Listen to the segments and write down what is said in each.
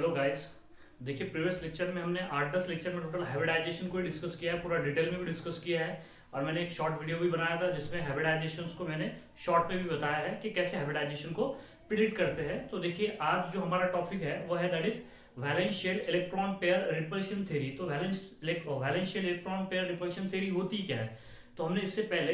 Hello guys. देखिए, previous lecture में हमने 8-10 लेक्चर में टोटल हाइब्रिडाइजेशन को डिस्कस किया है, पूरा डिटेल में भी डिस्कस किया है। और मैंने एक शॉर्ट वीडियो भी बनाया था जिसमें हाइब्रिडाइजेशन को मैंने शॉर्ट में भी बताया है कि कैसे हाइब्रिडाइजेशन को प्रिडिक्ट करते हैं। तो देखिए, आज जो हमारा टॉपिक है वो है that is valence shell electron pair repulsion theory. तो valence shell electron pair repulsion theory होती क्या है? तो हमने इससे पहले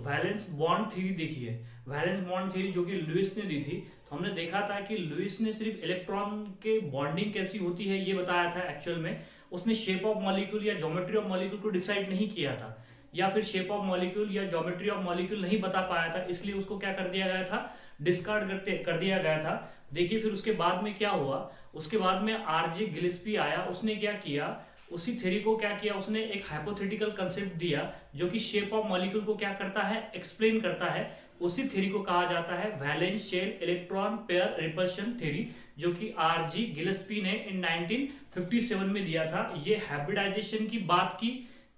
वैलेंस बॉन्ड थ्योरी देखी है। वैलेंस बॉन्ड थ्योरी जो कि लुइस ने दी थी, तो हमने देखा था कि लुइस ने सिर्फ इलेक्ट्रॉन के बॉन्डिंग कैसी होती है ये बताया था। एक्चुअल में उसने शेप ऑफ मॉलिक्यूल या ज्योमेट्री ऑफ मॉलिक्यूल को डिसाइड नहीं किया था, या फिर शेप ऑफ मॉलिक्यूल या ज्योमेट्री ऑफ मॉलिक्यूल नहीं बता पाया था, इसलिए उसको क्या कर दिया गया था, डिस्कार्ड कर दिया गया था। देखिए, फिर उसके बाद में क्या हुआ, उसके बाद में आरजे गिलेस्पी आया। उसने क्या किया, उसी थ्योरी को क्या किया, उसने एक हाइपोथेटिकल कंसेप्ट दिया जो कि शेप ऑफ मॉलिक्यूल को क्या करता है, एक्सप्लेन करता है। उसी थ्योरी को कहा जाता है valence shell electron pair repulsion theory, जो कि आरजी गिलेस्पी ने इन 1957 में दिया था। ये हाइब्रिडाइजेशन की बात की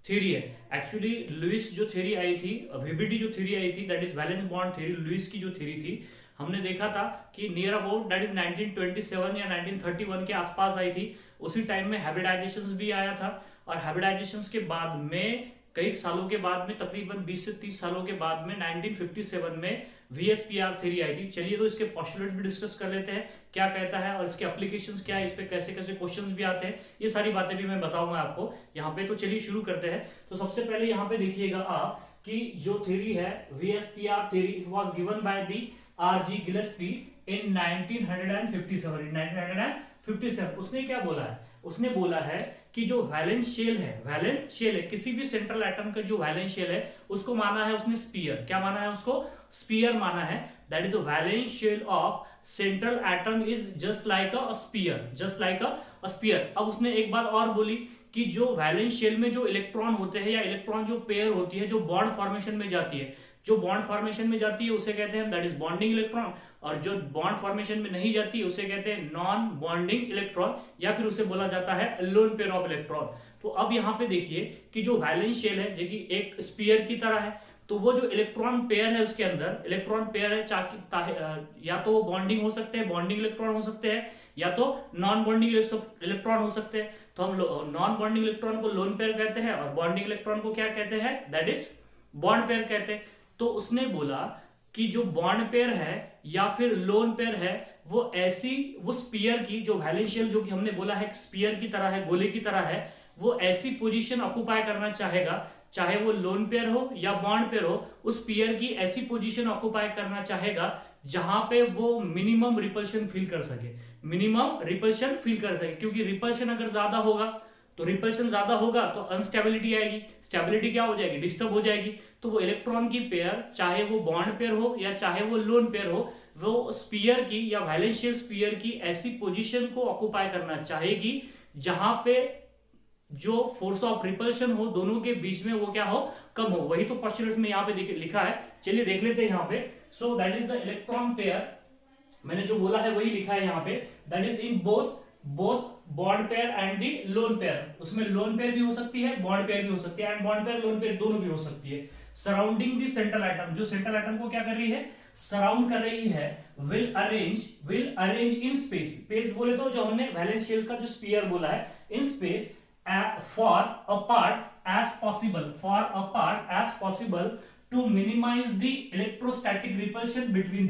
थ्योरी है। एक्चुअली लुइस जो थ्योरी आई थी, वीबीडी जो थ्योरी आई थी, that is valence bond theory, Lewis की जो थ्योरी थी, हमने देखा था कि नियर अबाउट दैट इज 1927 या 1931 के आसपास आई थी। उसी टाइम में हाइब्रिडाइजेशन भी आया था। और हाइब्रिडाइजेशन के बाद में कई सालों के बाद में, तकरीबन 20 से 30 सालों के बाद में 1957 में वीएसपीआर थ्योरी आई थी। चलिए, तो इसके पोस्टुलेट भी डिस्कस कर लेते हैं, क्या कहता है और इसके एप्लीकेशंस क्या है, इस पे कैसे कैसे क्वेश्चंस भी आते हैं, ये सारी बातें भी मैं बताऊंगा आपको यहाँ पे। तो चलिए शुरू करते हैं। तो सबसे पहले यहाँ पे देखिएगा आप कि जो थ्योरी है VSEPR theory, it was given by the RG Gillespie in 1957। उसने क्या बोला है, उसने बोला है कि जो वैलेंस शेल है किसी भी सेंट्रल एटम का जो वैलेंस शेल है उसको माना है उसने स्पीयर। क्या माना है उसको? स्पीयर माना है। That is the valence shell of central atom is just like a sphere. अब उसने एक बात और बोली कि जो वैलेंस शेल में जो इलेक्ट्रॉन होते हैं या इलेक्ट्रॉन जो पेयर होती है, जो बॉन्ड फॉर्मेशन में जाती है, उसे कहते हैं दैट इज बॉन्डिंग इलेक्ट्रॉन। और जो बॉन्ड फॉर्मेशन में नहीं जाती उसे कहते हैं नॉन बॉन्डिंग इलेक्ट्रॉन, या फिर उसे बोला जाता है लोन पेयर ऑफ इलेक्ट्रॉन। तो अब यहाँ पे देखिए कि जो वैलेंस शेल है जो कि एक स्पीयर की तरह है, तो वो जो इलेक्ट्रॉन पेयर है उसके अंदर इलेक्ट्रॉन पेयर है, या तो वो बॉन्डिंग हो सकते हैं, बॉन्डिंग इलेक्ट्रॉन हो सकते हैं, या तो नॉन बॉन्डिंग इलेक्ट्रॉन हो सकते हैं। तो हम नॉन बॉन्डिंग इलेक्ट्रॉन को लोन पेयर कहते हैं और बॉन्डिंग इलेक्ट्रॉन को क्या कहते हैं, दैट इज बॉन्ड पेयर कहते हैं। तो उसने बोला कि जो बॉन्ड पेयर है या फिर लोन पेयर है, वो स्पीयर की जो वैलेंस शेल जो कि हमने बोला है स्पीयर की तरह है, गोले की तरह है, वो ऐसी पोजीशन ऑक्युपाई करना चाहेगा, चाहे वो लोन पेयर हो या बॉन्ड पेयर हो, उस पेयर की ऐसी पोजीशन ऑक्युपाई करना चाहेगा जहां पे वो मिनिमम रिपल्शन फील कर सके, क्योंकि रिपल्शन अगर ज्यादा होगा तो अनस्टेबिलिटी आएगी, स्टेबिलिटी क्या हो जाएगी, डिस्टर्ब हो जाएगी। तो वो इलेक्ट्रॉन की पेयर, चाहे वो बॉन्ड पेयर हो या चाहे वो लोन पेयर हो, वो स्पीयर की या वैलेंस शेल स्पीयर की ऐसी पोजीशन को ऑक्युपाई करना चाहेगी जहां पे जो फोर्स ऑफ रिपल्शन हो दोनों के बीच में वो क्या हो, कम हो। वही तो पोस्टुलेट्स में यहाँ पे लिखा है। चलिए देख लेते हैं यहाँ पे। So that is the electron pair, मैंने जो बोला है वही लिखा है यहाँ पे, that is in both bond pair and the lone pair. उसमें लोन पेयर भी हो सकती है, बॉन्ड पेयर भी हो सकती है, and bond pair lone pair दोनों भी हो सकती है। सराउंडिंग दी सेंट्रल एटम, जो सेंट्रल एटम को क्या कर रही है, सराउंड कर रही है। विल अरेंज इन स्पेस बोले तो जो हमने वैलेंस शेल का जो स्पीयर बोला है, in space for a part as possible to minimize the electrostatic repulsion between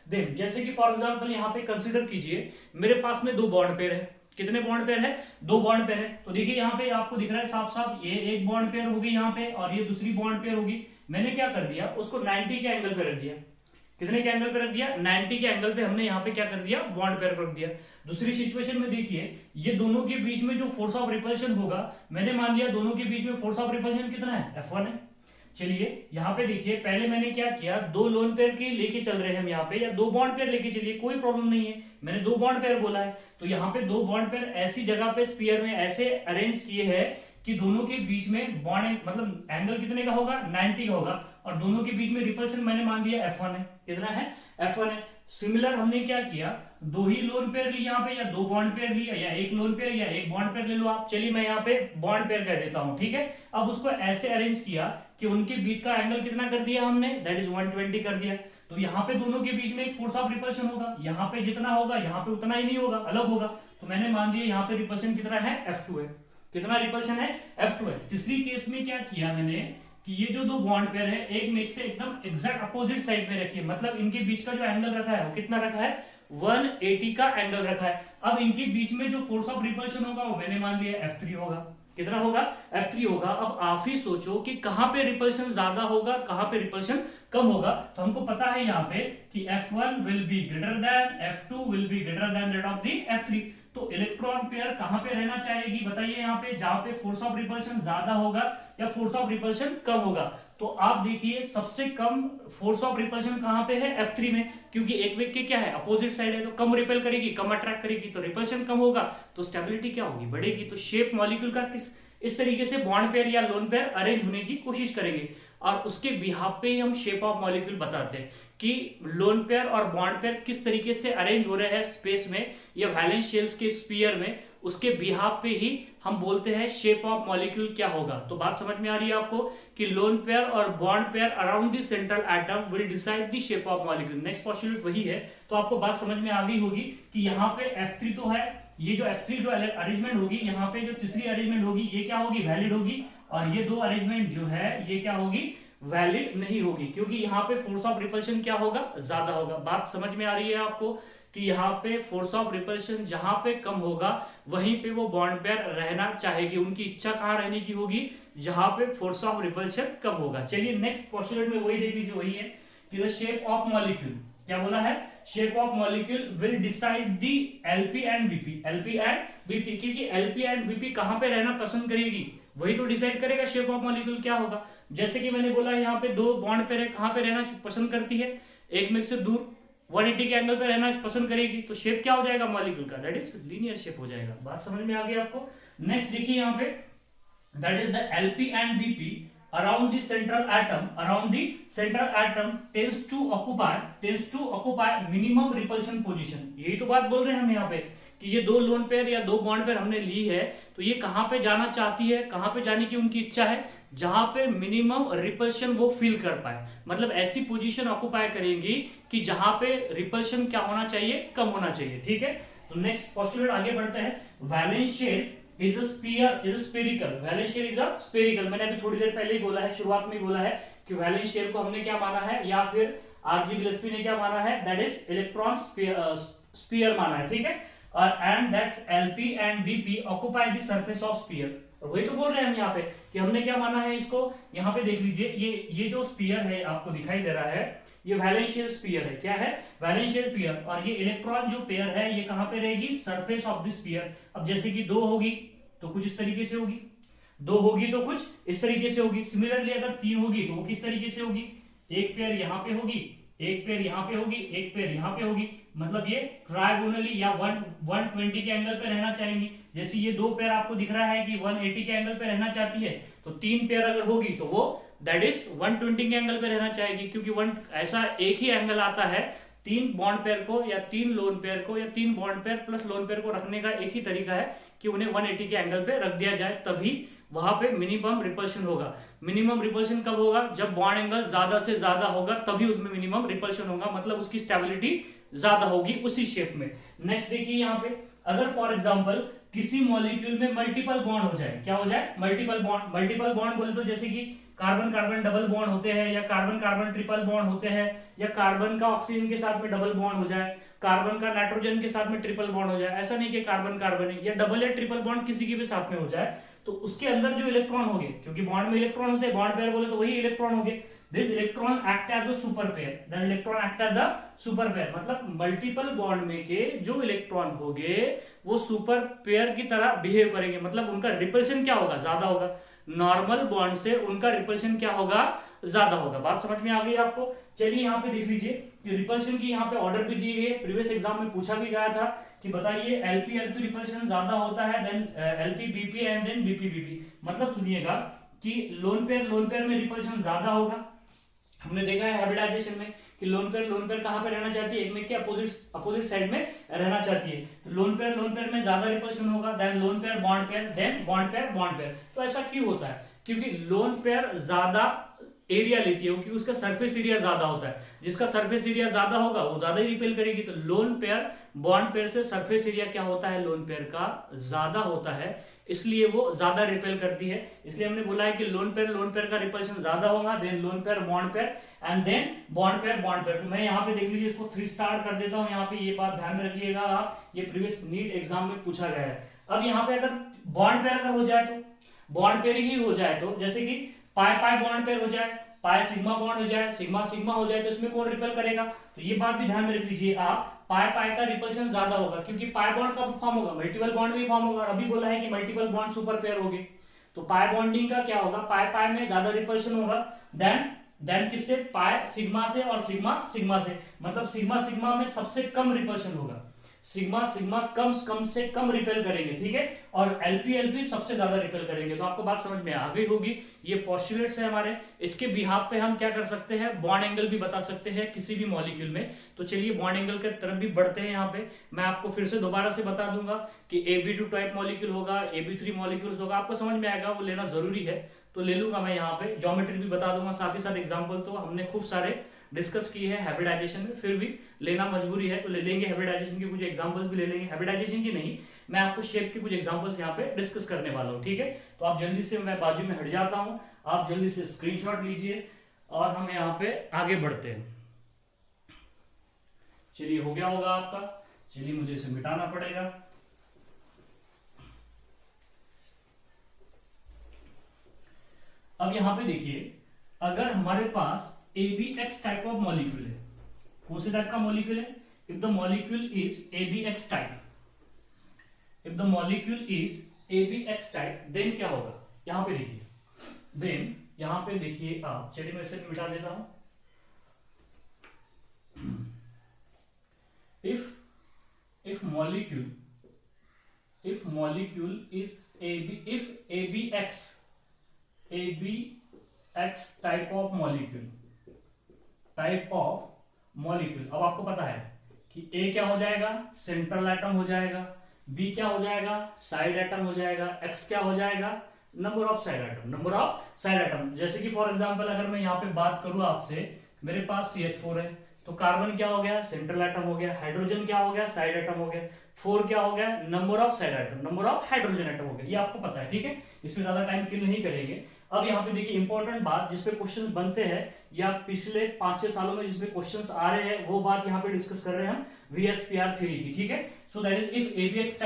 them. जैसे कि फॉर एग्जांपल यहाँ पे कंसीडर कीजिए, मेरे पास में दो बॉन्ड पेयर है। कितने बॉन्ड पेयर है? दो बॉन्ड पेयर है। तो देखिए यहाँ पे आपको दिख रहा है साफ साफ, ये एक बॉन्ड पेयर होगी यहाँ पे और ये दूसरी बॉन्ड पेयर होगी। मैंने क्या कर दिया, उसको 90 के एंगल पे रख दिया। कितने के एंगल पे रख दिया? 90 के एंगल पे हमने यहाँ पे क्या कर दिया, बॉन्ड पेयर रख दिया। दूसरी सिचुएशन में देखिए, ये दोनों के बीच में जो फोर्स ऑफ रिपल्शन होगा, मैंने मान लिया दोनों के बीच में फोर्स ऑफ रिपल्शन कितना है, F1 है। चलिए यहाँ पे देखिए, पहले मैंने क्या किया, दो लोन पेयर के लेके चल रहे हैं हम यहाँ पे, या दो बॉन्ड पेयर लेके चलिए, कोई प्रॉब्लम नहीं है। मैंने दो बॉन्ड पेयर बोला है, तो यहाँ पे दो बॉन्ड पेयर ऐसी जगह पे स्पीयर में ऐसे अरेंज किए हैं कि दोनों के बीच में बॉन्ड मतलब एंगल कितने का होगा, 90 का होगा, और दोनों के बीच में रिपल्शन मैंने मान लिया F1 है। कितना है? F1 है। सिमिलर हमने क्या किया, दो ही लोन पेयर ली यहाँ पे, या दो बॉन्ड पेयर लिया, या एक लोन पेयर या एक बॉन्ड पेयर ले लो आप। चलिए मैं यहाँ पे बॉन्ड पेयर कह देता हूं, ठीक है। अब उसको ऐसे अरेंज किया कि उनके बीच का एंगल कितना कर दिया हमने, दैट इज 120 कर दिया। तो यहाँ पे दोनों के बीच में एक फोर्स ऑफ रिपल्शन होगा, यहाँ पे जितना होगा यहाँ पे उतना ही नहीं होगा, अलग होगा। तो मैंने मान लिया यहाँ पे रिपल्शन कितना है, F2 है। कितना रिपल्शन है, F2 है। तीसरी केस में क्या किया मैंने कि ये जो दो बॉन्ड पेयर है एक में से एकदम एग्जैक्ट अपोजिट साइड में रखिए, मतलब इनके बीच का जो एंगल रखा है वो कितना रखा है, 180 का एंगल रखा है। अब इनके बीच में जो फोर्स ऑफ रिपल्शन होगा वो मैंने मान लिया F3 होगा। कितना होगा, F3 होगा। अब आप ही सोचो कि कहां पे रिपल्शन ज्यादा होगा, कहां पे रिपल्शन कम होगा। तो हमको पता है यहाँ पे कि F1 will be greater then, F2 will be greater then that of the F3। तो इलेक्ट्रॉन पेयर कहां पे रहना चाहेगी बताइए, यहाँ पे जहां पे फोर्स ऑफ रिपल्शन ज्यादा होगा या फोर्स ऑफ रिपल्शन कम होगा। तो आप देखिए सबसे कम फोर्स ऑफ रिपल्शन कहां पे है, F3 में, क्योंकि एक वेग के क्या है, अपोजिट साइड है, तो कम रिपेल करेगी, कम अट्रैक्ट करेगी, तो रिपल्शन कम होगा, तो स्टेबिलिटी क्या होगी, बढ़ेगी। तो शेप मॉलिक्यूल का इस तरीके से बॉन्ड पेयर या लोन पेयर अरेंज होने की कोशिश करेंगे, और उसके बिहाफ पे ही हम शेप ऑफ मॉलिक्यूल बताते हैं कि लोन पेयर और बॉन्ड पेयर किस तरीके से अरेंज हो रहे हैं स्पेस में या वैलेंस शेल्स के स्फीयर में, उसके बिहाफ पे ही हम बोलते हैं शेप ऑफ मॉलिक्यूल क्या होगा। तो बात समझ में आ रही है आपको कि लोन पेयर और bond pair around the central atom will decide the shape of molecule. Next postulate वही है, तो आपको बात समझ में आ गई होगी कि यहाँ पे F3 तो है, ये जो F3 जो अरेंजमेंट होगी, यहाँ पे जो तीसरी अरेंजमेंट होगी ये क्या होगी, वैलिड होगी, और ये दो अरेंजमेंट जो है ये क्या होगी, वैलिड नहीं होगी, क्योंकि यहाँ पे फोर्स ऑफ रिपल्शन क्या होगा, ज्यादा होगा। बात समझ में आ रही है आपको कि यहाँ पे फोर्स ऑफ रिपल्शन जहां पे कम होगा वहीं पे वो बॉन्ड पेयर रहना चाहेगी, उनकी इच्छा कहाँ रहने की होगी, जहां पे फोर्स ऑफ रिपल्शन कम होगा। चलिए नेक्स्ट पोस्टुलेट में वही देख लीजिए, वही है कि द शेप ऑफ मॉलिक्यूल, क्या बोला है, shape of molecule will decide the LP and BP, LP and BP, क्योंकि LP एंड BP कहां पे रहना पसंद करेगी, वही तो डिसाइड करेगा शेप ऑफ मॉलिक्यूल क्या होगा। जैसे कि मैंने बोला यहाँ पे दो बॉन्ड पेयर है, कहां पे रहना पसंद करती है, एक में से दूर 180 के एंगल पे रहना पसंद करेगी, तो शेप क्या हो जाएगा मॉलिक्यूल का, दैट इज लीनियर शेप हो जाएगा। बात समझ में आ गई आपको। नेक्स्ट देखिए यहाँ पे, that is the LP and BP around the central atom tends to occupy minimum repulsion position। यही तो बात बोल रहे हैं हम यहाँ पे कि ये दो लोन पेयर या दो बॉन्ड पेयर हमने ली है, तो ये कहां पे जाना चाहती है, कहां पे जाने की उनकी इच्छा है, जहां पे मिनिमम रिपल्शन वो फील कर पाए, मतलब ऐसी पोजीशन ऑक्युपाई करेंगी कि जहां पे रिपल्शन क्या होना चाहिए, कम होना चाहिए। ठीक है, तो नेक्स्ट पोस्टुलेट आगे बढ़ते हैं। Valence shell is spherical, valence shell is a spherical. मैंने अभी थोड़ी देर पहले ही बोला है, शुरुआत में ही बोला है कि वैलेंस शेल को हमने क्या माना है, या फिर आरजी गिलेस्पी ने क्या माना है, दैट इज इलेक्ट्रॉन स्फीयर माना है। ठीक है, और and that's LP and BP occupy the surface of sphere. और वही तो बोल रहे हैं हम यहाँ पे कि हमने क्या माना है इसको, यहाँ पे देख लीजिए, ये जो स्फीयर है आपको दिखाई दे रहा है, ये वैलेंशियल स्फीयर है। क्या है, वैलेंशियल स्फीयर, और ये इलेक्ट्रॉन जो पेयर है ये कहां पे रहेगी, सरफेस ऑफ द स्फीयर। अब जैसे कि दो होगी तो कुछ इस तरीके से होगी, दो होगी तो कुछ इस तरीके से होगी। सिमिलरली अगर तीन होगी तो वो किस तरीके से होगी, एक पेयर यहाँ पे होगी, एक पेयर यहाँ पे होगी, एक पेयर यहाँ पे होगी, मतलब ये ट्रायगोनली या 120 के एंगल पे रहना चाहेंगी। जैसे ये दो पेयर आपको दिख रहा है कि 180 के एंगल पे रहना चाहती है, तो तीन पेयर अगर होगी तो वो दैट इज 120 के एंगल पे रहना चाहेगी, क्योंकि ऐसा एक ही एंगल आता है तीन बॉन्ड पेयर को या तीन लोन पेयर को या तीन bond pair plus lone pair को रखने का एक ही तरीका है कि उन्हें 180 के एंगल पे रख दिया जाए, तभी वहां पे मिनिमम रिपल्शन होगा। मिनिमम रिपल्शन कब होगा, जब बॉन्ड एंगल ज्यादा से ज्यादा होगा, तभी उसमें मिनिमम रिपल्शन होगा, मतलब उसकी स्टेबिलिटी ज्यादा होगी उसी शेप में। नेक्स्ट देखिए यहाँ पे, अगर फॉर एग्जांपल किसी मॉलिक्यूल में मल्टीपल बॉन्ड हो जाए, क्या हो जाए, मल्टीपल बॉन्ड बोले तो जैसे कि कार्बन कार्बन डबल बॉन्ड होते हैं, या कार्बन कार्बन ट्रिपल बॉन्ड होते हैं, या कार्बन का ऑक्सीजन के साथ में डबल बॉन्ड हो जाए, कार्बन का नाइट्रोजन के साथ में ट्रिपल बॉन्ड हो जाए। ऐसा नहीं कि कार्बन कार्बन है, या डबल या ट्रिपल बॉन्ड किसी के भी साथ में हो जाए, तो उसके अंदर जो इलेक्ट्रॉन होंगे, क्योंकि बॉन्ड में इलेक्ट्रॉन होते हैं, बॉन्ड पेयर बोले तो वही इलेक्ट्रॉन होंगे, this electron act as a super pair, that electron act as a super pair, मतलब मल्टीपल बॉन्ड में के जो इलेक्ट्रॉन होंगे वो सुपर पेयर की तरह बिहेव करेंगे, मतलब उनका रिपल्शन क्या होगा, ज्यादा होगा। नॉर्मल बॉन्ड से उनका रिपल्शन क्या होगा, ज्यादा होगा। बात समझ में आ गई आपको। चलिए यहाँ पे देख लीजिए कि रिपल्शन की यहाँ पे ऑर्डर भी दी गई है, प्रीवियस एग्जाम में पूछा भी गया था कि बताइए LP रिपल्शन ज्यादा होता है then LP BP and then BP BP। मतलब सुनिएगा कि लोन पेयर में रिपल्शन ज्यादा होगा। हमने देखा है हाइब्रिडाइजेशन में कि लोन पेयर कहां पे रहना चाहती है, एक में के अपोजिट साइड में रहना चाहती है, तो लोन पेयर में ज्यादा रिपल्शन होगा then lone pair bond pair, then bond pair. तो ऐसा क्यों होता है, क्योंकि लोन पेयर ज्यादा एरिया लेती है, क्योंकि उसका सरफेस एरिया ज्यादा होता है। जिसका सरफेस एरिया ज्यादा होगा वो ज्यादा ही रिपेल करेगी। तो लोन पेयर बॉन्ड पेयर से सरफेस एरिया क्या होता है, लोन पेयर का ज्यादा होता है, इसलिए वो ज्यादा रिपेल करती है। इसलिए हमने बोला है कि लोन पेयर का रिपल्शन ज्यादा होगा, then lone pair bond pair, and then bond pair. तो मैं यहाँ पे देख लीजिए, इसको 3 स्टार कर देता हूँ। यहाँ पे ये बात ध्यान में रखिएगा आप, ये प्रीवियस नीट एग्जाम में पूछा गया है। अब यहाँ पे अगर बॉन्ड पेयर अगर हो जाए, तो बॉन्ड पेयर ही हो जाए, तो जैसे कि पाई पाई बॉन्ड पेयर हो जाए, पाई सिग्मा बॉन्ड हो जाए, सिग्मा सिग्मा हो जाए, तो इसमें कौन रिपेल करेगा? तो ये बात भी ध्यान में रख लीजिए आप, पाई पाई का रिपल्शन ज्यादा होगा, क्योंकि पाई बॉन्ड कब फॉर्म होगा, मल्टीपल बॉन्ड भी फॉर्म होगा। अभी बोला है कि मल्टीपल बॉन्ड सुपर पेयर होगी, तो पाई बॉन्डिंग का क्या होगा, पाई पाई में ज्यादा रिपल्शन होगा देन किससे, पाई सिग्मा से और सिग्मा सिग्मा से। मतलब सिग्मा सिग्मा में सबसे कम रिपल्शन होगा, सिग्मा सिग्मा कम से कम रिपेल करेंगे, ठीक है, और एलपी एलपी सबसे ज्यादा रिपेल करेंगे। तो आपको बात समझ में आ गई होगी। ये पोस्टुलेट्स है हमारे, इसके बिहाफ पे हम क्या कर सकते हैं, बॉन्ड एंगल भी बता सकते हैं किसी भी मॉलिक्यूल में। तो चलिए बॉन्ड एंगल के तरफ भी बढ़ते हैं। यहाँ पे मैं आपको फिर से दोबारा से बता दूंगा कि Ab2 टाइप मॉलिक्यूल होगा, Ab3 मॉलिक्यूल होगा, आपको समझ में आएगा, वो लेना जरूरी है, तो ले लूंगा मैं। यहाँ पे ज्योमेट्री भी बता दूंगा, साथ ही साथ एग्जाम्पल तो हमने खूब सारे डिस्कस की है हाइब्रिडाइजेशन में, फिर भी लेना मजबूरी है, तो ले लेंगे। हाइब्रिडाइजेशन के कुछ एग्जांपल्स भी ले लेंगे, हाइब्रिडाइजेशन की नहीं, मैं आपको शेप के कुछ एग्जांपल्स यहाँ पे डिस्कस करने वाला हूँ, ठीक है। तो आप जल्दी से, मैं बाजू में हट जाता हूँ, आप जल्दी से स्क्रीनशॉट लीजिए और हम यहाँ पे आगे बढ़ते हैं। चलिए, हो गया होगा आपका, चलिए मुझे इसे मिटाना पड़ेगा। अब यहाँ पे देखिए, अगर हमारे पास ABX टाइप ऑफ मॉलिक्यूल है, कौन से टाइप का मॉलिक्यूल है, if the molecule is ABX type, if the molecule is ABX type, then क्या होगा, यहां पे देखिए, देन यहां पे देखिए आप, चलिए मैं इसे मिटा देता हूं। if molecule is ABX type of molecule, अब आपको पता है कि A क्या हो जाएगा, सेंट्रल एटम हो जाएगा, B क्या हो जाएगा, साइड एटम हो जाएगा, X क्या हो जाएगा, नंबर ऑफ साइड एटम। जैसे कि फॉर एग्जांपल अगर मैं यहाँ पे बात करूं आपसे, मेरे पास CH4 है, तो कार्बन क्या हो गया, सेंट्रल एटम हो गया, हाइड्रोजन क्या हो गया, साइड एटम हो गया, 4 क्या हो गया, number of side atom, number of hydrogen atom हो गया। ये आपको पता है, ठीक है, इसमें ज्यादा टाइम किल नहीं करेंगे। अब यहाँ पे देखिए इंपॉर्टेंट बात जिसपे क्वेश्चन बनते हैं, या पिछले 5-6 सालों में जिसपे क्वेश्चंस आ रहे हैं, वो बात यहाँ पे डिस्कस कर रहे हैं हम VSPR थ्योरी की, ठीक है। So that is if ABX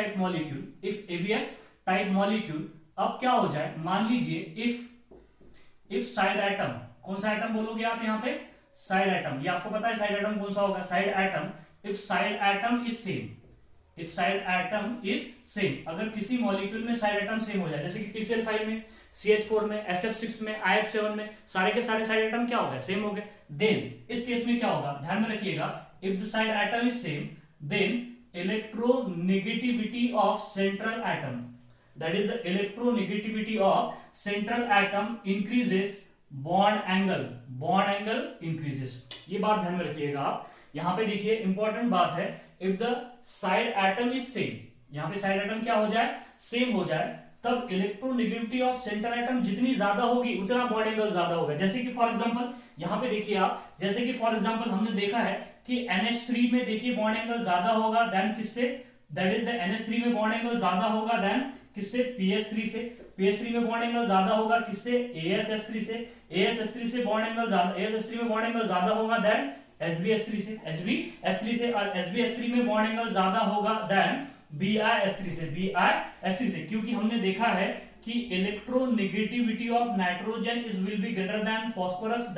type molecule, अब क्या हो जाए, मान लीजिए इफ साइड एटम, कौन सा एटम बोलोगे आप यहाँ पे, साइड एटम, ये आपको पता है साइड एटम कौन सा होगा, side atom, if side atom is same, if side atom is same, अगर किसी मॉलिक्यूल में साइड एटम सेम हो जाए, जैसे कि TCl5 में, CH4 में, SF6 में, IF7 में, सारे के सारे साइड एटम क्या हो गए, सेम हो गए, देन इस केस में क्या होगा, ध्यान में रखिएगा, if the side atom is same, then electronegativity of central atom, that is the electronegativity of central atom increases, bond angle increases. ये बात ध्यान में रखिएगा आप। यहां पे देखिए इंपॉर्टेंट बात है, if the side atom is same, यहां पे साइड एटम क्या हो जाए, सेम हो जाए, तब इलेक्ट्रोनेगेटिविटी ऑफ सेंट्रल एटम जितनी ज्यादा होगी उतना बॉन्ड एंगल ज्यादा होगा। जैसे कि फॉर एग्जांपल यहां पे देखिए आप, जैसे कि फॉर एग्जांपल हमने देखा है कि NH3 में देखिए बॉन्ड एंगल ज्यादा होगा देन किससे, दैट इज द NH3 में बॉन्ड एंगल ज्यादा होगा देन किससे, PH3 से, PH3 में बॉन्ड एंगल ज्यादा होगा किससे, ASS3 से, ASS3 से बॉन्ड एंगल ज्यादा, ASS3 में बॉन्ड एंगल ज्यादा होगा देन HBS3 से, HBS3 से, और HBS3 में बॉन्ड एंगल ज्यादा होगा देन BIS3 से, क्योंकि हमने देखा है कि electronegativity of nitrogen is will be greater than phosphorus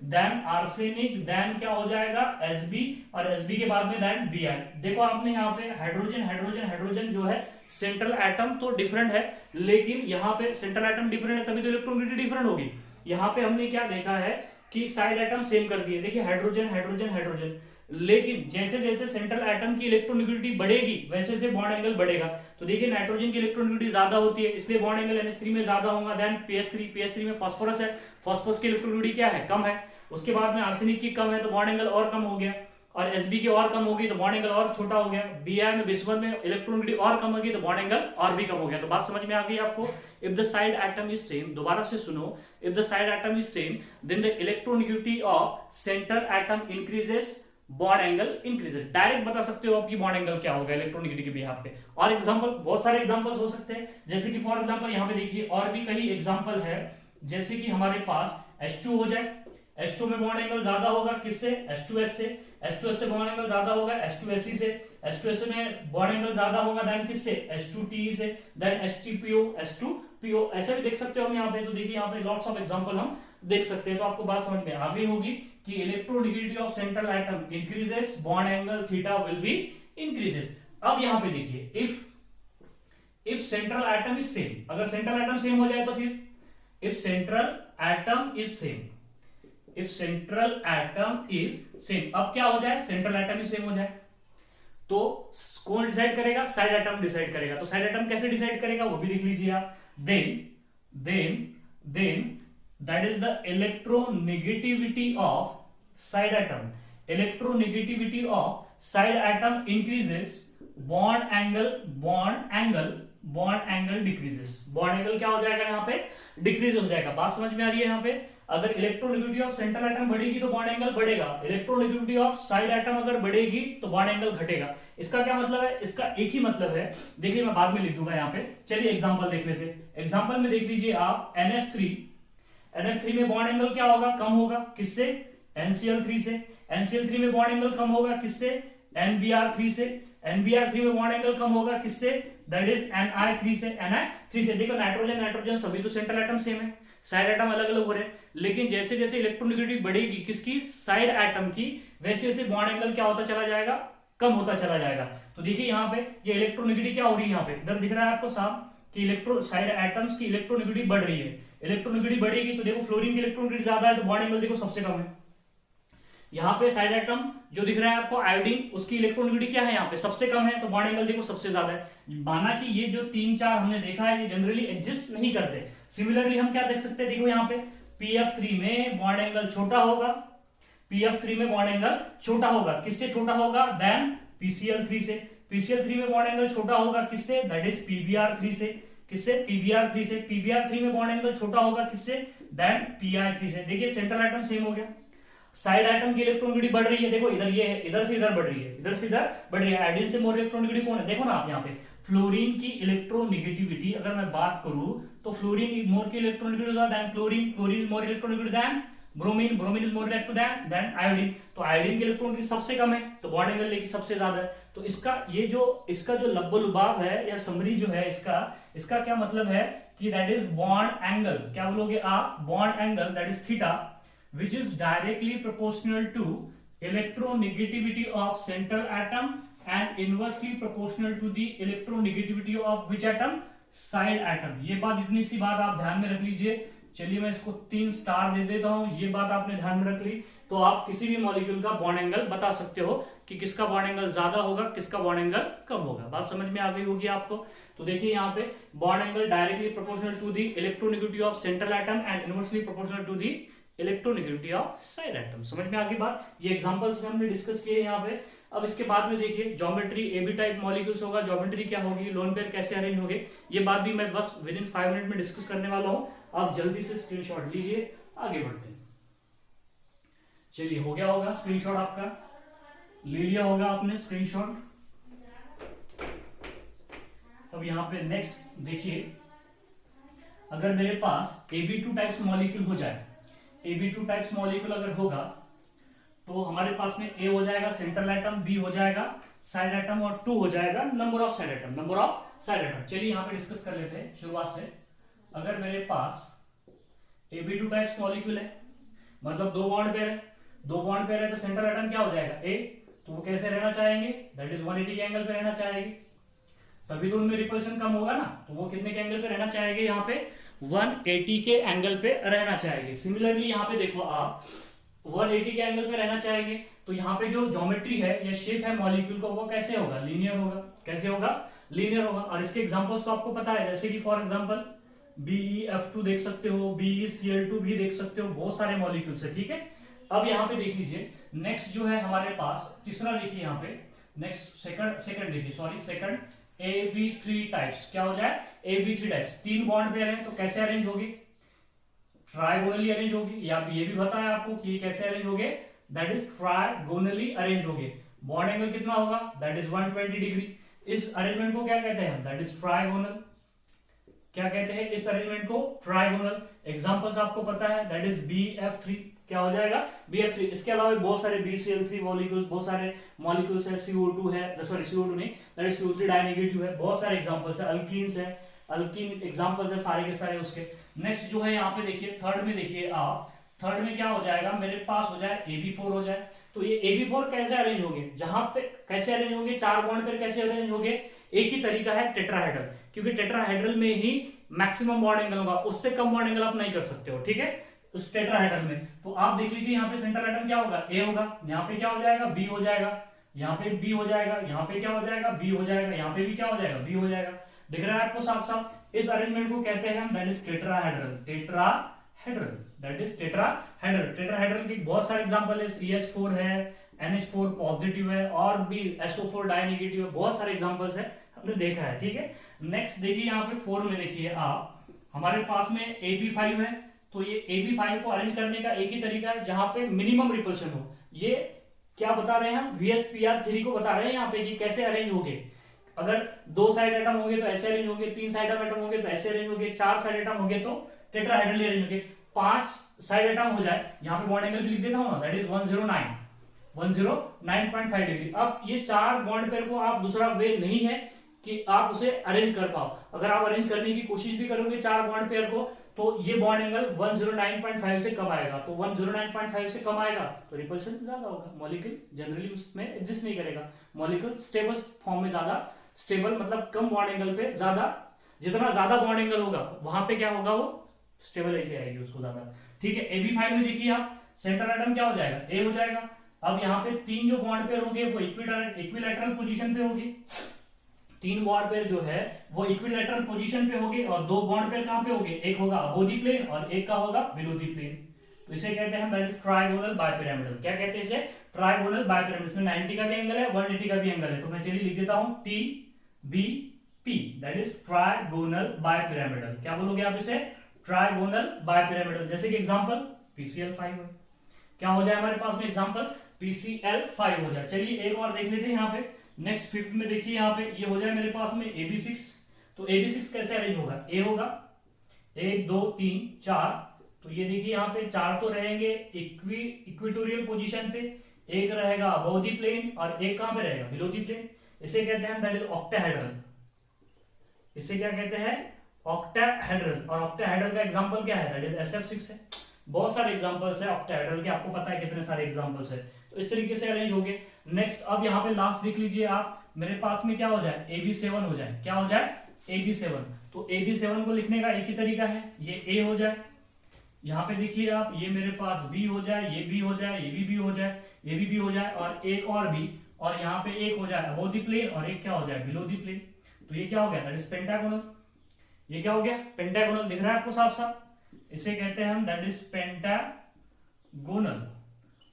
than arsenic, then क्या हो जाएगा Sb, और Sb के बाद में देन Bi। देखो आपने यहाँ पे हाइड्रोजन जो है सेंट्रल एटम तो डिफरेंट है, लेकिन यहाँ पे सेंट्रल एटम डिफरेंट है तभी तो इलेक्ट्रोनेगेटिविटी डिफरेंट होगी। यहाँ पे हमने क्या देखा है कि साइड एटम सेम कर दिए, देखिए हाइड्रोजन, लेकिन जैसे जैसे सेंट्रल एटम की इलेक्ट्रोनेगेटिविटी बढ़ेगी वैसे वैसे बॉन्ड एंगल बढ़ेगा। तो देखिए नाइट्रोजन की इलेक्ट्रोनेगेटिविटी ज्यादा होती है, इसलिए बॉन्ड एंगल NH3 में ज्यादा होगा देन PH3 में फास्फोरस है, फास्फोरस की इलेक्ट्रोनेगेटिविटी क्या है, कम है, उसके बाद में आर्सेनिक की कम है, तो बॉन्ड एंगल और कम हो गया। और Sb की और कम होगी तो बॉन्ड एंगल और छोटा हो गया, Bi में Bis1 में इलेक्ट्रॉनिटी और कम होगी तो बॉन्ड एंगल और भी कम हो गया। तो बात समझ में आ गई आपको। If the side atom is same, दोबारा से सुनो, if the side atom is same then the electronegativity of center atom increases, bond angle increases. Direct बता सकते हो आपकी बॉन्ड एंगल क्या होगा इलेक्ट्रोनेगेटिविटी के बिहाफ पे। और एग्जांपल, बहुत सारे एग्जांपल्स हो सकते हैं, जैसे कि फॉर एग्जांपल यहाँ पे देखिए और भी कई एग्जांपल है, जैसे कि हमारे पास H2 हो जाए, H2 में बॉन्ड एंगल ज्यादा होगा किससे, H2S से, H2S से बॉन्ड एंगल ज्यादा होगा H2SE से, H2SE में बॉन्ड एंगल ज्यादा होगा देन किससे, H2TE से, देन H2PO, H2PO, ऐसे भी देख सकते हो हम यहाँ पे। तो देखिए यहाँ पे लॉट्स ऑफ एग्जांपल हम देख सकते हैं। तो आपको बात समझ में आ गई होगी कि electronegativity of central atom increases, bond angle theta will be increases. अब यहाँ पे देखिए if central atom is same, अगर सेंट्रल एटम सेम हो जाए तो फिर if central atom is same, if central atom is same, अब क्या हो जाए, सेंट्रल एटम ही सेम हो जाए तो कौन डिसाइड करेगा, साइड एटम डिसाइड करेगा। तो साइड एटम कैसे डिसाइड करेगा वो भी देख लीजिए आप। Then that is the electronegativity of side atom, electronegativity of side atom increases, bond angle decreases. Bond angle क्या हो जाएगा यहाँ पे, डिक्रीज हो जाएगा। बात समझ में आ रही है यहाँ पे। अगर इलेक्ट्रोनेगेटिविटी ऑफ सेंट्रल एटम बढ़ेगी तो बॉन्ड एंगल बढ़ेगा, इलेक्ट्रोनेगेटिविटी ऑफ साइड एटम अगर बढ़ेगी तो बॉन्ड एंगल घटेगा। इसका क्या मतलब है, इसका एक ही मतलब है, देखिए मैं बाद में लिख दूंगा यहाँ पे। चलिए एग्जांपल देख लेते हैं। एग्जांपल में देख लीजिए आप NF3 में बॉन्ड एंगल क्या होगा, कम होगा किससे, NCl3 से। NCl3 में बॉन्ड एंगल कम होगा किससे, NBr3 से। NBr3 में बॉन्ड एंगल कम होगा किससे, दैट इज Ni3 से। देखो नाइट्रोजन सभी तो सेंट्रल एटम सेम है, साइड एटम अलग अलग हो रहे हैं, लेकिन जैसे जैसे इलेक्ट्रोनेगेटिविटी बढ़ेगी किसकी, साइड एटम की, वैसे वैसे बॉन्ड एंगल क्या होता चला जाएगा, कम होता चला जाएगा। तो देखिए यहाँ पे ये इलेक्ट्रोनेगेटिविटी क्या हो रही है, यहाँ पे इधर दिख रहा है आपको साफ कि साइड एटम्स की इलेक्ट्रोनेगेटिविटी बढ़ रही है। इलेक्ट्रोनेगेटिविटी बढ़ेगी तो देखो फ्लोरीन की इलेक्ट्रोनेगेटिविटी ज्यादा है तो बॉन्ड एंगल देखो सबसे कम है। यहाँ पे साइड एटम जो दिख रहा है आपको आयोडीन, उसकी इलेक्ट्रोनेगेटिविटी क्या है, यहाँ पे सबसे कम है तो बॉन्ड एंगल देखो सबसे ज्यादा है। माना कि ये जो 3-4 हमने देखा है ये जनरली एग्जिस्ट नहीं करते। सिमिलरली हम क्या देख सकते हैं, देखो यहाँ पे PF3 में बॉन्ड एंगल छोटा होगा, PF3 में बॉन्ड एंगल छोटा होगा, किससे छोटा होगा, देन PCl3 से। PCl3 में बॉन्ड एंगल छोटा होगा किससे, दैट इज PBr3 से। किससे, PBr3 से। PBr3 में बॉन्ड एंगल छोटा होगा किससे, देन PI3 से। देखिए सेंट्रल एटम सेम हो गया, साइड एटम की इलेक्ट्रोनेगेटिविटी बढ़ रही है, देखो इधर ये है, इधर से इधर बढ़ रही है, इधर से इधर बढ़ रही है। आयोडीन से मोर इलेक्ट्रोनेगेटिव कौन है, देखो ना आप यहाँ पे फ्लोरीन की इलेक्ट्रोनेगेटिविटी अगर मैं बात करूं तो फ्लोरीन मोर की electronegative than chlorine, chlorine is more electronegative than bromine, bromine is more electronegative than iodine. तो आयोडीन की इलेक्ट्रोनेगेटिविटी सबसे कम है तो बॉन्ड एंगल लेकिन सबसे ज्यादा है। तो इसका जो लब्बो-लुबाब है या समरी जो है इसका क्या मतलब है कि दैट इज बॉन्ड एंगल, क्या बोलोगे आप, bond angle that is theta which is directly proportional to electronegativity of central atom and inversely proportional to the electronegativity of which atom, side atom। ये बात, इतनी सी बात आप ध्यान में रख लीजिए। चलिए मैं इसको 3 स्टार दे देता हूं, ये बात आपने ध्यान में रख ली तो आप किसी भी मॉलिक्यूल का बॉन्ड एंगल बता सकते हो कि किसका बॉन्ड एंगल ज्यादा होगा, किसका बॉन्ड एंगल कम होगा। बात समझ में आ गई होगी आपको। तो देखिए यहाँ पे bond angle directly proportional to the electronegativity of central atom and inversely proportional to the electronegativity of side atom. समझ में आ गई बात। ये एग्जांपल्स हमने डिस्कस किए यहाँ पे। अब इसके बाद में देखिए ज्योमेट्री, AB टाइप मॉलिक्यूल्स होगा, ज्योमेट्री क्या होगी, लोन पेयर कैसे अरेंज होंगे, ये बात भी मैं बस विद इन 5 मिनट में डिस्कस करने वाला हूँ। आप जल्दी से स्क्रीनशॉट लीजिए, आगे बढ़ते हैं। चलिए हो गया होगा स्क्रीनशॉट, आपका ले लिया होगा आपने स्क्रीनशॉट। अब यहाँ पे नेक्स्ट देखिए, अगर मेरे पास AB2 टाइप्स मॉलिक्यूल हो जाए, AB2 टाइप्स मॉलिक्यूल अगर होगा तो हमारे पास में A हो जाएगा सेंट्रल एटम, B हो जाएगा साइड एटम और 2 हो जाएगा नंबर ऑफ साइड एटम। चलिए यहाँ पे डिस्कस कर लेते हैं शुरुआत से। अगर मेरे पास AB2 टाइप्स मॉलिक्यूल है, मतलब 2 बॉन्ड पेयर है तो सेंट्रल एटम क्या हो जाएगा, A, तो वो कैसे रहना चाहेंगे, दैट इज 180 के एंगल पे रहना चाहेगी, तभी तो उनमें रिपल्शन कम होगा ना। तो वो कितने के एंगल पे रहना चाहेंगे, यहाँ पे 180 के एंगल पे रहना चाहेंगे। सिमिलरली यहाँ पे देखो आप 180 के एंगल पे रहना चाहेंगे तो यहाँ पे जो ज्योमेट्री है या शेप है मॉलिक्यूल का वो कैसे होगा, लीनियर होगा। कैसे होगा, लीनियर होगा। और इसके एग्जांपल्स तो आपको पता है, जैसे कि फॉर एग्जांपल BeF2 देख सकते हो, BeCl2 भी देख सकते हो, बहुत सारे मॉलिक्यूल्स है, ठीक है। अब यहाँ पे देख लीजिए नेक्स्ट जो है हमारे पास तीसरा देखिए यहाँ पे, नेक्स्ट सेकंड देखिए, सॉरी सेकंड, AB3 टाइप्स। क्या हो जाए? AB3 types. 3 बॉन्ड पेयर है तो कैसे अरेंज होगी? ट्राइगोनली अरेंज होगी। या ये भी बताया आपको कि ये कैसे अरेंज होंगे, दैट इज ट्राइगोनली अरेंज होंगे। बॉन्ड एंगल कितना होगा? That is 120 degree. इस अरेंजमेंट को क्या कहते हैं? That is trigonal. क्या कहते हैं इस अरेंजमेंट को? ट्राइगोनल। एग्जांपल्स आपको पता है, दैट इज BF3। क्या हो जाएगा? BF3। इसके अलावा बहुत सारे BCl3 मॉलिक्यूल्स, बहुत सारे मॉलिक्यूल्स है, CO2 है, सॉरी CO2 नहीं, दैट इज CO3 डाइनेगेटिव है, बहुत सारे एग्जांपल्स है, अल्कीन्स है, अल्कीन एग्जांपल्स है सारे के सारे उसके। नेक्स्ट जो है यहाँ पे देखिए, थर्ड में देखिए आप, थर्ड में क्या हो जाएगा मेरे पास? हो जाए AB4 हो जाए। तो ये AB4 कैसे अरेंज होंगे? जहां पे कैसे अरेंज होंगे? 4 बॉन्ड पर कैसे अरेंज होंगे? एक ही तरीका है, टेट्राहेड्रल, क्योंकि टेट्राहेड्रल में ही मैक्सिमम बॉन्ड एंगल होगा, उससे कम बॉन्ड एंगल आप नहीं कर सकते हो, ठीक है, उस टेट्राहेड्रल में। तो आप देख लीजिए यहाँ पे सेंट्रल एटम क्या होगा? A होगा। यहाँ पे क्या हो जाएगा? B हो जाएगा। यहाँ पे B हो जाएगा। यहाँ पे क्या हो जाएगा? B हो जाएगा। यहाँ पे भी क्या हो जाएगा? B हो जाएगा। दिख रहा है आपको साफ साफ? इस अरेंजमेंट को कहते हैं हम, that is tetrahedral. Tetrahedral, that is tetrahedral. Tetrahedral के बहुत सारे एग्जांपल है, CH4 है, NH4 पॉजिटिव है, और भी SO4 डाइनेगेटिव है, बहुत सारे एग्जांपल्स है, हमने देखा है, ठीक है। नेक्स्ट देखिए यहाँ पे 4 में देखिए आप, हमारे पास में AB5 है। तो ये AB5 को अरेंज करने का एक ही तरीका है, जहां पे मिनिमम रिपल्शन हो। ये क्या बता रहे हैं हम? VSPR3 को बता रहे हैं यहाँ पे कि कैसे अरेंज होंगे। अगर 2 साइड एटम होंगे तो ऐसे अरेंज होंगे, 3 साइड एटम होंगे तो ऐसे अरेंज होंगे, 4 साइड एटम होंगे तो टेट्राहेड्रली अरेंज होंगे, 5 साइड एटम हो जाए, यहाँ पे बॉन्ड एंगल भी लिख देता हूँ ना, दैट इज 109.5 डिग्री। अब ये 4 बॉन्ड पेयर को आप, दूसरा वे नहीं है कि आप उसे अरेंज कर पाओ। अगर आप अरेंज करने की कोशिश भी करोगे 4 बॉन्ड पेयर को, तो ये बॉन्ड एंगल 109.5 से कम आएगा। तो 109.5 से कम आएगा तो रिपल्शन ज्यादा होगा, मॉलिक्यूल जनरली उसमें एग्जिस्ट नहीं करेगा। मॉलिक्यूल स्टेबल फॉर्म में ज्यादा स्टेबल, मतलब कम बॉन्ड एंगल पे ज्यादा, जितना ज्यादा बॉन्ड एंगल होगा वहां पे क्या होगा? वो स्टेबलाइज आएगी उसको ज्यादा, ठीक है। AB5 में देखिए आप, सेंट्रल एटम क्या हो जाएगा? A हो जाएगा। अब यहाँ पे 3 जो बॉन्ड पेयर होंगे वो इक्विलैटरल पोजीशन पे होगी। 3 बॉन्ड पेयर जो है वो इक्विलैटरल पोजीशन पे होंगे, और 2 बॉन्ड पेयर कहां पे होंगे? एक होगा अबोव द प्लेन और एक का होगा बिलो द प्लेन। तो इसे कहते हैं दैट इज ट्राइगोनल बाइपिरामिडल। क्या कहते हैं इसे? Trigonal bipyramidal. इसमें 90 का भी एंगल है, 180 का भी एंगल है। तो मैं चलिए लिख देता हूं TBP, that is trigonal bipyramidal. क्या बोलोगे आप इसे? Trigonal bipyramidal. जैसे कि एग्जांपल PCl5 है। क्या हो जाए हमारे पास में एग्जांपल? PCl5 हो जाए। चलिए एक और देख लेते हैं यहाँ पे। नेक्स्ट 5th में देखिए यहाँ पे, ये हो जाए मेरे पास में AB6। तो AB6 कैसे अरेंज होगा? A होगा, 1 2 3 4। तो ये देखिए यहाँ पे 4 तो रहेंगे इक्वेटोरियल पोजीशन पे, एक रहेगा अबव द प्लेन और एक कहां पे रहेगा? Below the plane. इसे कहते हैं दैट इज ऑक्टाहेड्रल। इसे क्या कहते हैं? ऑक्टाहेड्रल। और ऑक्टाहेड्रल का एग्जांपल क्या है? दैट इज SF6 है। बहुत सारे एग्जांपल्स है ऑक्टाहेड्रल के, आपको पता है कितने सारे एग्जांपल्स है। तो इस तरीके से अरेंज होंगे। नेक्स्ट अब यहाँ पे लास्ट देख लीजिए आप, मेरे पास में क्या हो जाए? AB7 हो जाए। क्या हो जाए? AB7। तो AB7 को लिखने का एक ही तरीका है, ये A हो जाए, यहाँ पे देखिए आप, ये मेरे पास B हो जाए, ये B हो जाए, ये भी B हो जाए, ये भी B हो जाए, और एक और B, और यहाँ पे एक हो जाए अबोव द प्लेन और एक क्या हो जाए? Below the plane. तो ये क्या हो गया? That is pentagonal. ये क्या हो गया? पेंटागोनल। दिख रहा है आपको साफ साफ? इसे कहते हैं हम दैट इज पेंटागोनल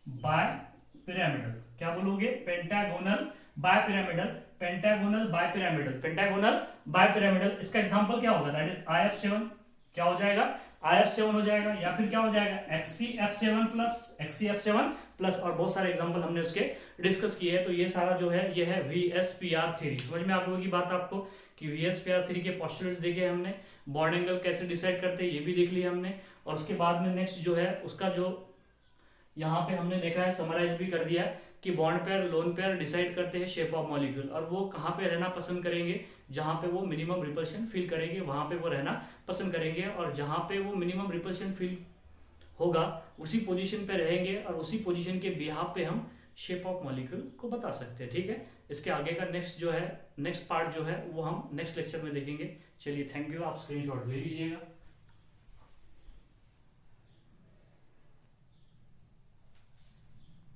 बाइपिरामिडल। क्या बोलोगे? Pentagonal bipyramidal. Pentagonal bipyramidal, pentagonal bipyramidal. इसका एग्जांपल क्या होगा? That is IF7। क्या हो जाएगा? IF7 हो जाएगा, या फिर क्या हो जाएगा? XCF7 प्लस, और बहुत सारे एग्जांपल हमने उसके डिस्कस किए हैं। तो ये सारा जो है ये है VSPR3। समझ में आप लोगों की बात आपको कि VSPR3 के पोस्टुलेट्स देखे हमने, बॉन्ड एंगल कैसे डिसाइड करते हैं ये भी देख लिया हमने, और उसके बाद में नेक्स्ट जो है उसका जो यहाँ पे हमने देखा है, समराइज भी कर दिया कि bond pair lone pair decide करते हैं शेप ऑफ मॉलिक्यूल, और वो कहाँ पे रहना पसंद करेंगे? जहाँ पे वो मिनिमम रिपल्शन फील करेंगे वहां पे वो रहना पसंद करेंगे, और जहाँ पे वो मिनिमम रिपल्शन फील होगा उसी पोजीशन पे रहेंगे, और उसी पोजीशन के बिहाफ पे हम शेप ऑफ मॉलिक्यूल को बता सकते हैं, ठीक है। इसके आगे का नेक्स्ट पार्ट जो है वो हम नेक्स्ट लेक्चर में देखेंगे। चलिए थैंक यू, आप स्क्रीनशॉट ले लीजिएगा।